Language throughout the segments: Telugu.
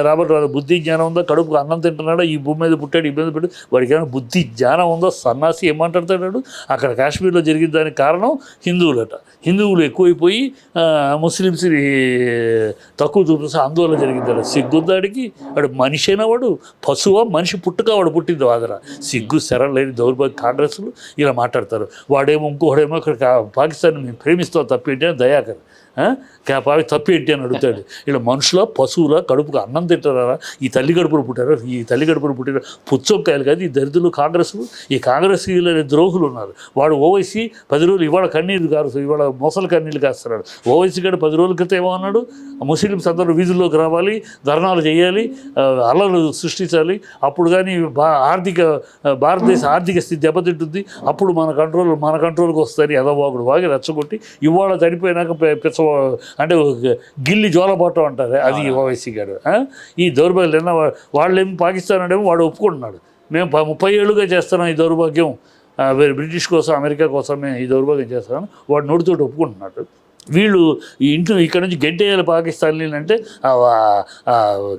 రాబర్ట్ వాడు బుద్ధి జ్ఞానం ఉందా, కడుపుకు అన్నం తింటున్నాడా, ఈ భూమి మీద పుట్టాడు, ఇబ్బంది పెట్టాడు, వాడికి ఏమైనా బుద్ధి జ్ఞానం ఉందో, సన్నాసి ఏం మాట్లాడుతున్నాడు. అక్కడ కాశ్మీర్లో జరిగిన దానికి కారణం హిందువులట. హిందువులు ఎక్కువైపోయి ముస్లిమ్స్ని తక్కువ చూపిస్తే ఆందోళన జరిగిందట. సిగ్గుదాడికి వాడు మనిషి అయినా వాడు పశువా, మనిషి పుట్టుక వాడు పుట్టింది వాదన. సిగ్గు శరం లేని దౌర్భాగ్య కాంగ్రెస్లు ఇలా మాట్లాడతారు. వాడేమో ఇంకోడేమో ఇక్కడ పాకిస్తాన్ మేము ప్రేమిస్తాం తప్పేంటి అని దయాకర్ తప్పేంటి అని అడుగుతాడు. ఇలా మనుషుల పశువుల కడుపుకు అన్నం తింటారా, ఈ తల్లి గడుపులు పుట్టారా, ఈ తల్లి గడుపులు పుట్టిన పుచ్చొక్కాయలు కాదు ఈ దరిద్రులు కాంగ్రెస్లు. ఈ కాంగ్రెస్ ద్రోహులు ఉన్నారు. వాడు ఓవైసీ 10 రోజులు ఇవాళ కన్నీరు కారు, ఇవాళ మొసలు కన్నీళ్ళు కాస్తున్నాడు. ఓవైసీ గడు 10 రోజుల క్రితం ఏమో అన్నాడు, ముస్లిమ్స్ అందరూ వీధుల్లోకి రావాలి, ధర్నాలు చేయాలి, అల్లలు సృష్టించాలి, అప్పుడు కానీ భారతదేశ ఆర్థిక స్థితి దెబ్బతింటుంది, అప్పుడు మన కంట్రోల్కి వస్తాయని ఎదవాగుడు వాగి రెచ్చగొట్టి ఇవాళ చనిపోయినాక అంటే గిల్లి జోలబాటం అంటారు, అది ఓవైసీ గారు. ఈ దౌర్భాగ్యం వాళ్ళేమో పాకిస్తాన్ అంటే వాడు ఒప్పుకుంటున్నాడు, మేము 30 ఏళ్ళుగా చేస్తున్నాం ఈ దౌర్భాగ్యం, బ్రిటిష్ కోసం అమెరికా కోసం మేము ఈ దౌర్భాగ్యం చేస్తామని వాడు నోటితోటి ఒప్పుకుంటున్నాడు. వీళ్ళు ఈ ఇంట్లో ఇక్కడ నుంచి గెంటేయాలి పాకిస్తాన్ అంటే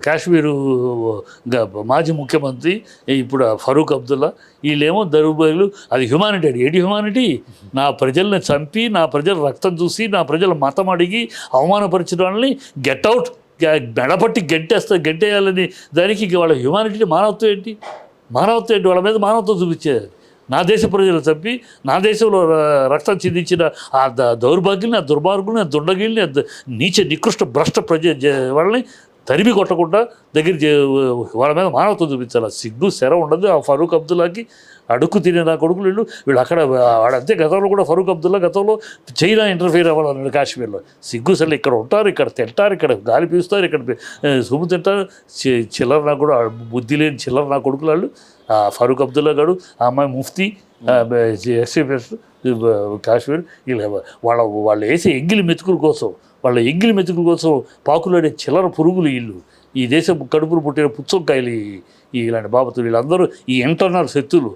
కాశ్మీరు మాజీ ముఖ్యమంత్రి ఇప్పుడు ఫరూక్ అబ్దుల్లా వీళ్ళేమో దౌర్భాగ్యులు. అది హ్యుమానిటీ. ఏంటి హ్యుమానిటీ? నా ప్రజల్ని చంపి, నా ప్రజల రక్తం చూసి, నా ప్రజల మతం అడిగి అవమానపరిచిన వాళ్ళని గెట్అవుట్ మెడపట్టి గెంటేయాలని దానికి వాళ్ళ హ్యుమానిటీ మానవత్వం ఏంటి? వాళ్ళ మీద మానవత్వం చూపించేది. నా దేశ ప్రజలు చంపి, నా దేశంలో రక్తం చిందించిన ఆ దౌర్భాగ్యుల్ని, ఆ దుర్మార్గుల్ని, ఆ దుండగిల్ని, నీచ నికృష్ట భ్రష్ట వాళ్ళని తరిమి కొట్టకుండా వాళ్ళ మీద మానవత్వం చూపించాలి. సిగ్గు శర ఉండదు ఆ ఫరూక్ అబ్దుల్లాకి. అడుక్కు తినే నా కొడుకులు వీళ్ళు అక్కడ వాడంతే. గతంలో కూడా ఫరూక్ అబ్దుల్లా గతంలో చైనా ఇంటర్ఫీర్ అవ్వాలన్నాడు కాశ్మీర్లో. సిగ్గు సరే ఇక్కడ ఉంటారు, ఇక్కడ తింటారు, ఇక్కడ గాలి పీస్తారు, ఇక్కడ సొమ్ము తింటారు. చిల్లర నా కూడా బుద్ధి లేని చిల్లర నా కొడుకులు వాళ్ళు. ఫరూక్ అబ్దుల్లా గారు, ఆ అమ్మాయి ముఫ్తీ, ఎస్ఏఫ్ఎస్ కాశ్మీర్, వీళ్ళు వాళ్ళు వేసే ఎంగిలి మెతుకుల కోసం పాకులాడే చిల్లర పురుగులు వీళ్ళు. ఈ దేశం కడుపులు పుట్టిన పుచ్చొక్కాయలు ఇలాంటి బాబతులు వీళ్ళందరూ ఈ ఇంటర్నల్ శక్తులు.